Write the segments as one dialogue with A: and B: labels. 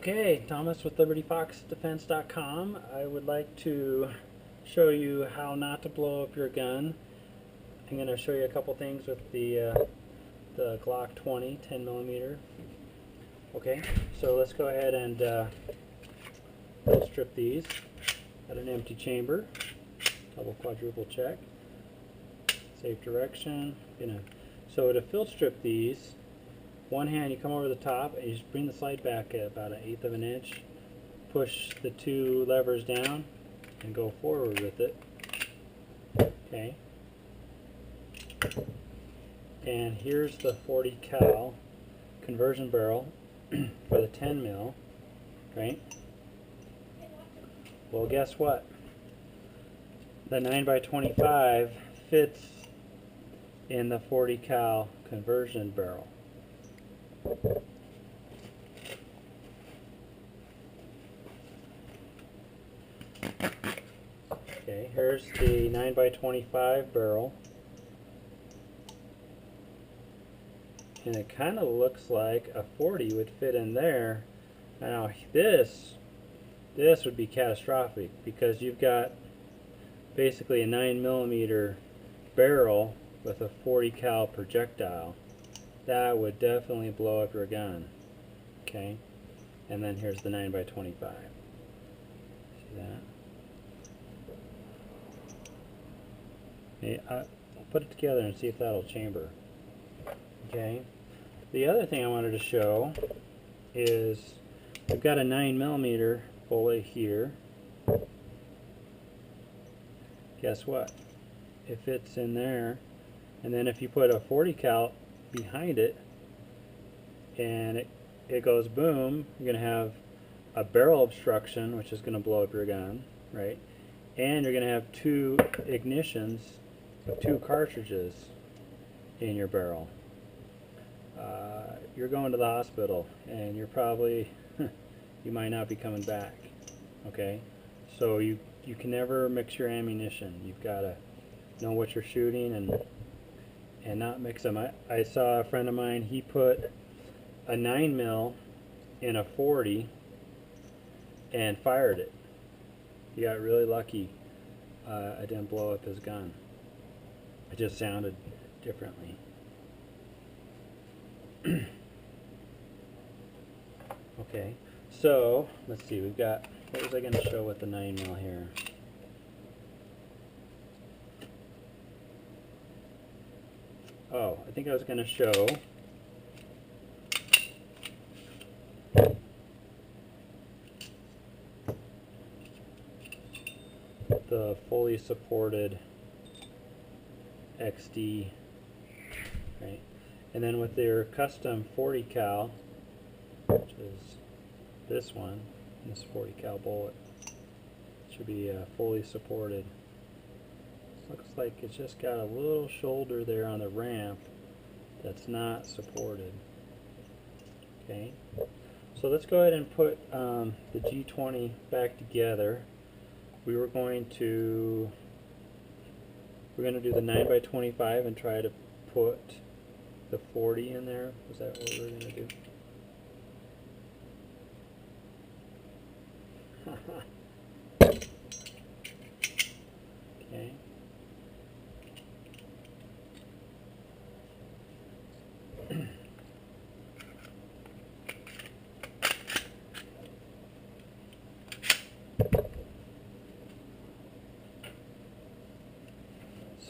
A: Okay, Thomas with LibertyFoxDefense.com. I would like to show you how not to blow up your gun. I'm going to show you a couple things with the Glock 20 10mm. Okay, so let's go ahead and field strip these at an empty chamber. Double quadruple check. Safe direction. So to field strip these, one hand you come over the top and you just bring the slide back at about 1/8 of an inch. Push the two levers down and go forward with it. Okay. And here's the 40 cal conversion barrel for the 10 mil, right? Well, guess what? The 9x25 fits in the 40 cal conversion barrel. Okay, here's the 9x25 barrel, and it kind of looks like a 40 would fit in there. Now this would be catastrophic because you've got basically a 9mm barrel with a 40 cal projectile. That would definitely blow up your gun. Okay, and then here's the 9x25. See that? I'll put it together and see if that'll chamber. Okay. The other thing I wanted to show is we've got a 9mm bullet here. Guess what? It fits in there, and then if you put a 40 cal behind it and it goes boom, you're going to have a barrel obstruction, which is going to blow up your gun, right? And you're going to have two ignitions, two cartridges in your barrel. You're going to the hospital and you're probably you might not be coming back. Okay, so you can never mix your ammunition. You've got to know what you're shooting and not mix them. I saw a friend of mine, he put a 9mm in a 40 and fired it. He got really lucky. I didn't blow up his gun. It just sounded differently. Okay, so let's see, we've got, what was I going to show with the 9mm here? Oh, I think I was going to show the fully supported XD, right? And then with their custom 40 cal, which is this one, this 40 cal bullet, should be fully supported. Looks like it's just got a little shoulder there on the ramp that's not supported. Okay, so let's go ahead and put the G20 back together. We're going to do the 9x25 and try to put the 40 in there. Is that what we're going to do? Okay.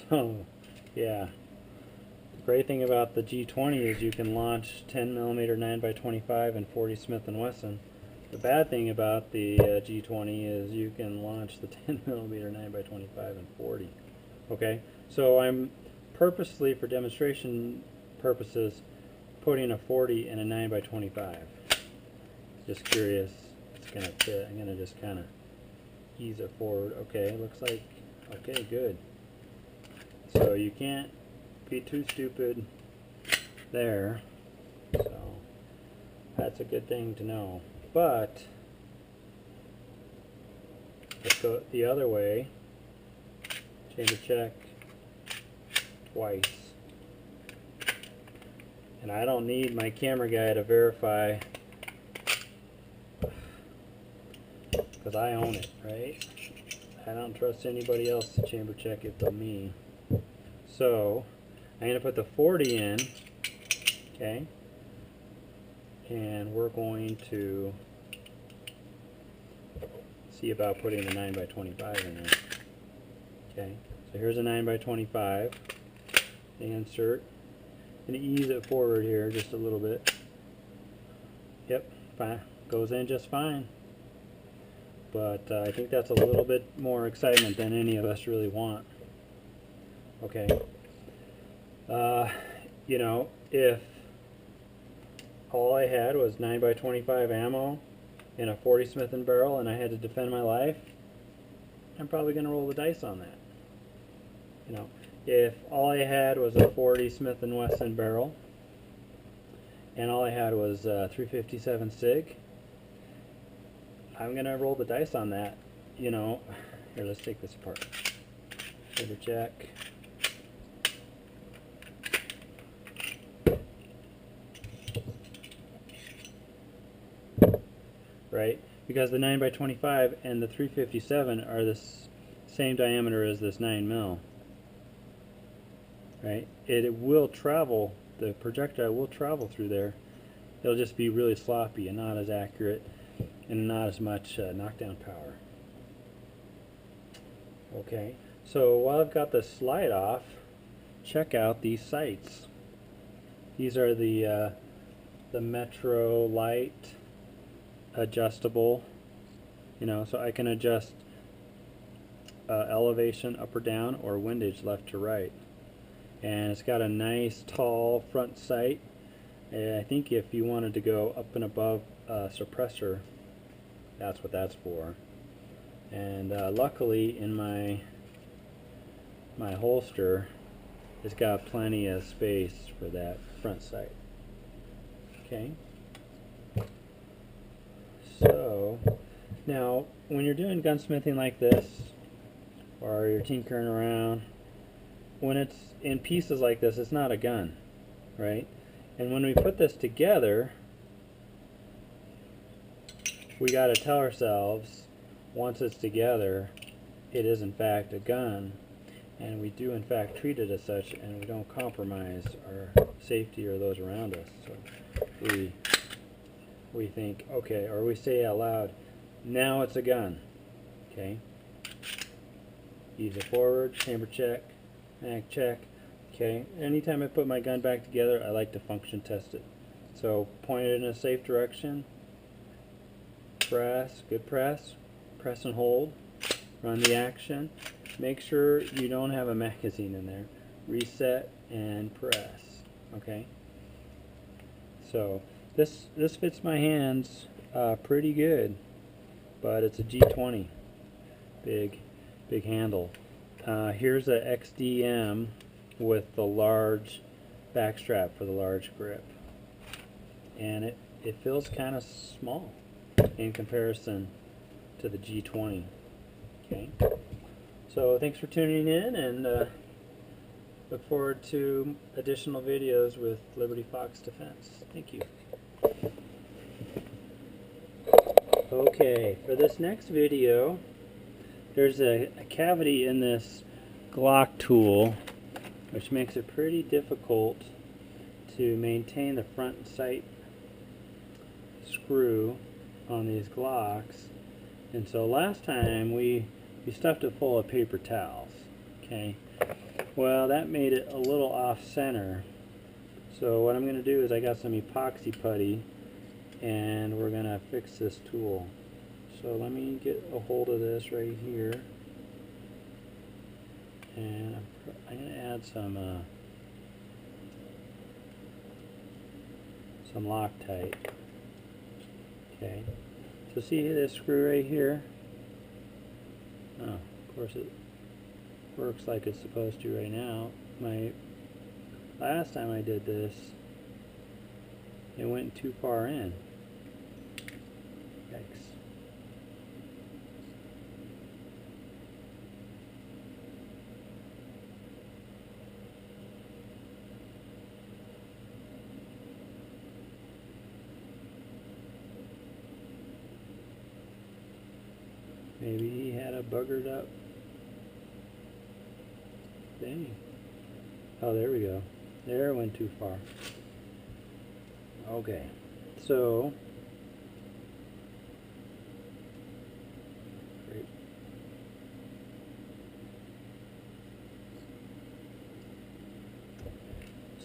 A: So, yeah, the great thing about the G20 is you can launch 10mm 9x25 and 40 Smith & Wesson. The bad thing about the G20 is you can launch the 10mm 9x25 and 40. Okay, so I'm purposely, for demonstration purposes, putting a 40 in a 9x25. Just curious, it's going to fit. I'm going to just kind of ease it forward. Okay, looks like, okay, good. So you can't be too stupid there, so that's a good thing to know. But let's go the other way. Chamber check twice. And I don't need my camera guy to verify because I own it, right? I don't trust anybody else to chamber check it but me. So I'm going to put the 40 in, okay, and we're going to see about putting the 9x25 in there. Okay, so here's a 9x25. Insert and ease it forward here just a little bit. Yep, fine, goes in just fine. But I think that's a little bit more excitement than any of us really want. Okay. You know, if all I had was 9x25 ammo in a 40 Smith & barrel and I had to defend my life, I'm probably going to roll the dice on that. You know, if all I had was a 40 Smith & Wesson barrel and all I had was 357 SIG, I'm going to roll the dice on that. You know, here, let's take this apart. Double check. Right? Because the 9x25 and the 357 are the same diameter as this 9mm. Right? It will travel, the projectile will travel through there. It'll just be really sloppy and not as accurate and not as much knockdown power. Okay, so while I've got the slide off, check out these sights. These are the Metro Light adjustable, you know, so I can adjust elevation up or down or windage left to right. And it's got a nice tall front sight. And I think if you wanted to go up and above suppressor, that's what that's for. And luckily in my holster, it's got plenty of space for that front sight. Okay. So now when you're doing gunsmithing like this, or you're tinkering around, when it's in pieces like this, it's not a gun, right? And when we put this together, we got to tell ourselves, once it's together, it is in fact a gun, and we do in fact treat it as such, and we don't compromise our safety or those around us. So we think, okay, or we say out loud, now it's a gun. Okay, ease it forward, chamber check, mag check. Okay, anytime I put my gun back together, I like to function test it. So point it in a safe direction, press, good press and hold, run the action, make sure you don't have a magazine in there, reset and press. Okay, so this fits my hands pretty good, but it's a G20, big handle. Here's a XDM with the large backstrap for the large grip, and it feels kind of small in comparison to the G20. Okay, so thanks for tuning in, and look forward to additional videos with Liberty Fox Defense. Thank you. Okay, for this next video, there's a cavity in this Glock tool, which makes it pretty difficult to maintain the front sight screw on these Glocks. And so last time we stuffed it full of paper towels. Okay, well, that made it a little off center. So what I'm going to do is I got some epoxy putty, and we're going to fix this tool. So let me get a hold of this right here, and I'm going to add some Loctite. Okay, so see this screw right here? Oh, of course it works like it's supposed to right now. Last time I did this, it went too far in. Yikes. Maybe he had a buggered up thing. Oh, there we go. There it went too far. Okay, so great.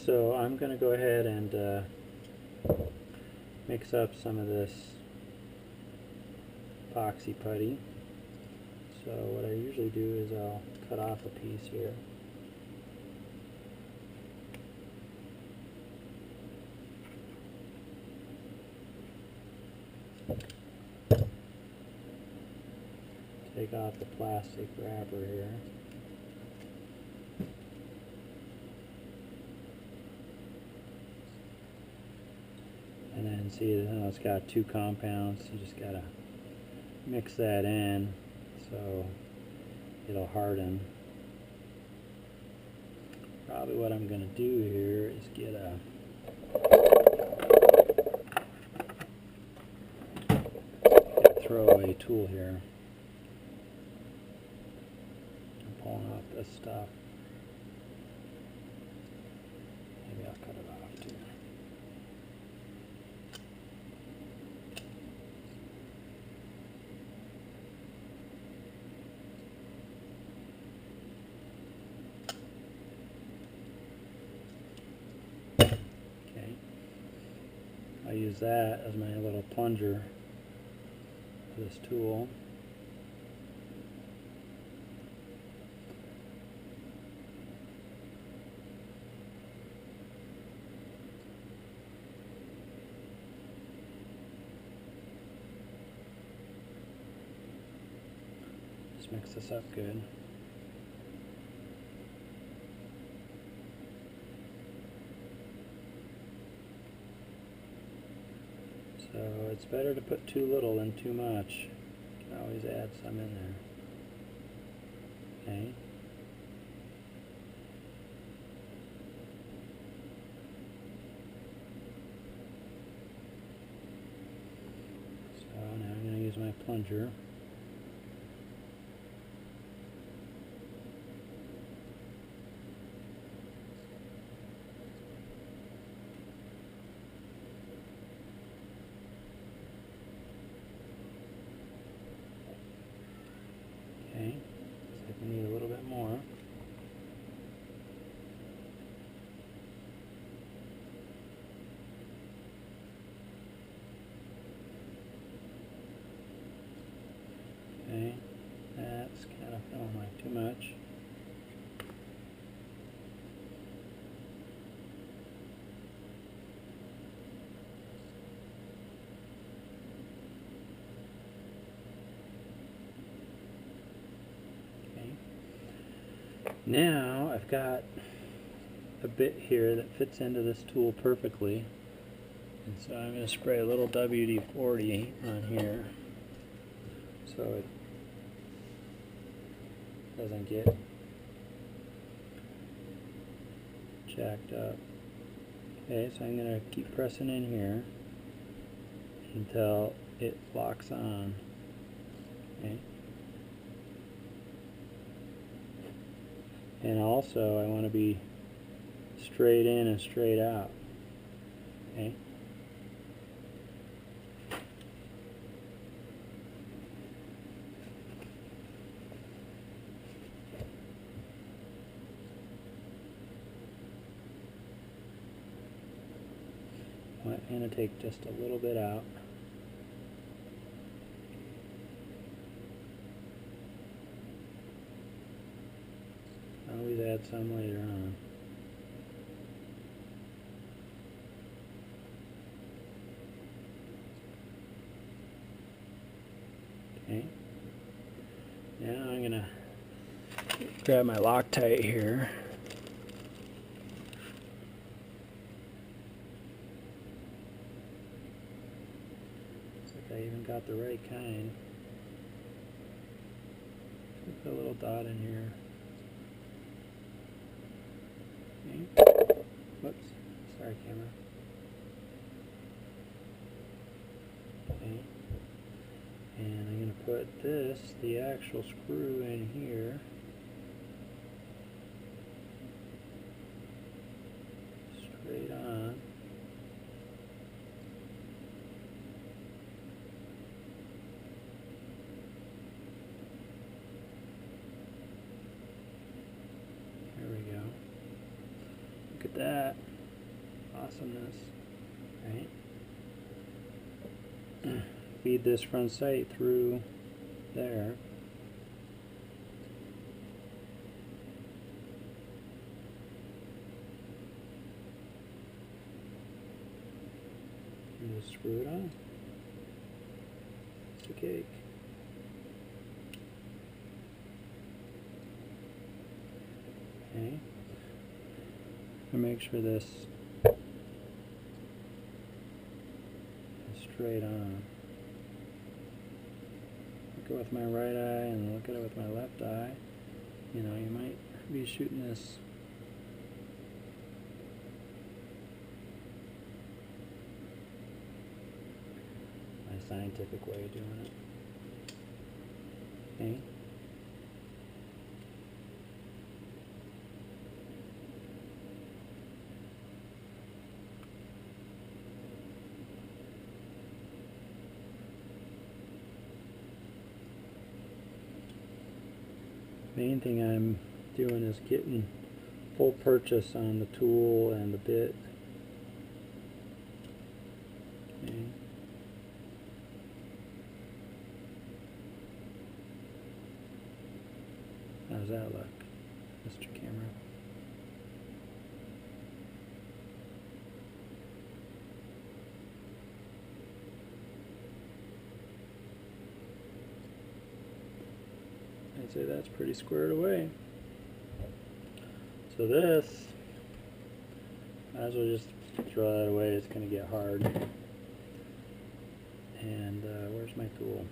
A: So I'm going to go ahead and mix up some of this epoxy putty. So what I usually do is I'll cut off a piece here. Take off the plastic wrapper here. And then see, it's got two compounds. You just gotta mix that in so it'll harden. Probably what I'm gonna do here is get a throwaway tool here. I'm pulling off this stuff. Maybe I'll cut it off too. Okay. I use that as my little plunger for this tool. Just mix this up good. So it's better to put too little than too much. You can always add some in there. Okay. So now I'm going to use my plunger. Okay, so I need a little bit more. Okay, that's kind of feeling like too much. Now I've got a bit here that fits into this tool perfectly, and so I'm going to spray a little WD-40 on here so it doesn't get jacked up. Okay, so I'm going to keep pressing in here until it locks on. Okay. And also I want to be straight in and straight out. Okay. I'm going to take just a little bit out. Always add some later on. Okay. Now I'm going to grab my Loctite here. Looks like I even got the right kind. Put a little dot in here. Okay. Whoops. Sorry, camera. Okay. And I'm going to put this, the actual screw, in here. Straight on. There we go. Look at that. Awesomeness. Right? Feed this front sight through there. And just screw it on. It's a cake. Okay. And make sure this is straight on. Look at it with my right eye and look at it with my left eye. You know, you might be shooting this my scientific way of doing it. Okay. Main thing I'm doing is getting full purchase on the tool and the bit. Okay. How's that look, Mr. Camera? I'd say that's pretty squared away. So this, might as well just throw that away, it's going to get hard. And where's my tool?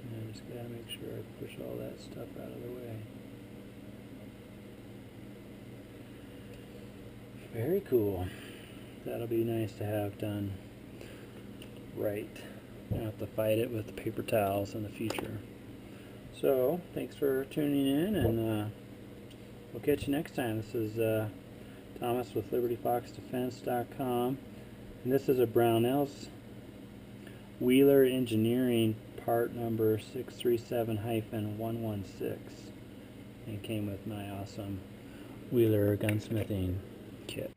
A: And I just got to make sure I push all that stuff out of the way. Very cool. That'll be nice to have done right. I don't have to fight it with paper towels in the future. So, thanks for tuning in, and we'll catch you next time. This is Thomas with LibertyFoxDefense.com, and this is a Brownells Wheeler Engineering part number 637-116, and came with my awesome Wheeler gunsmithing kit.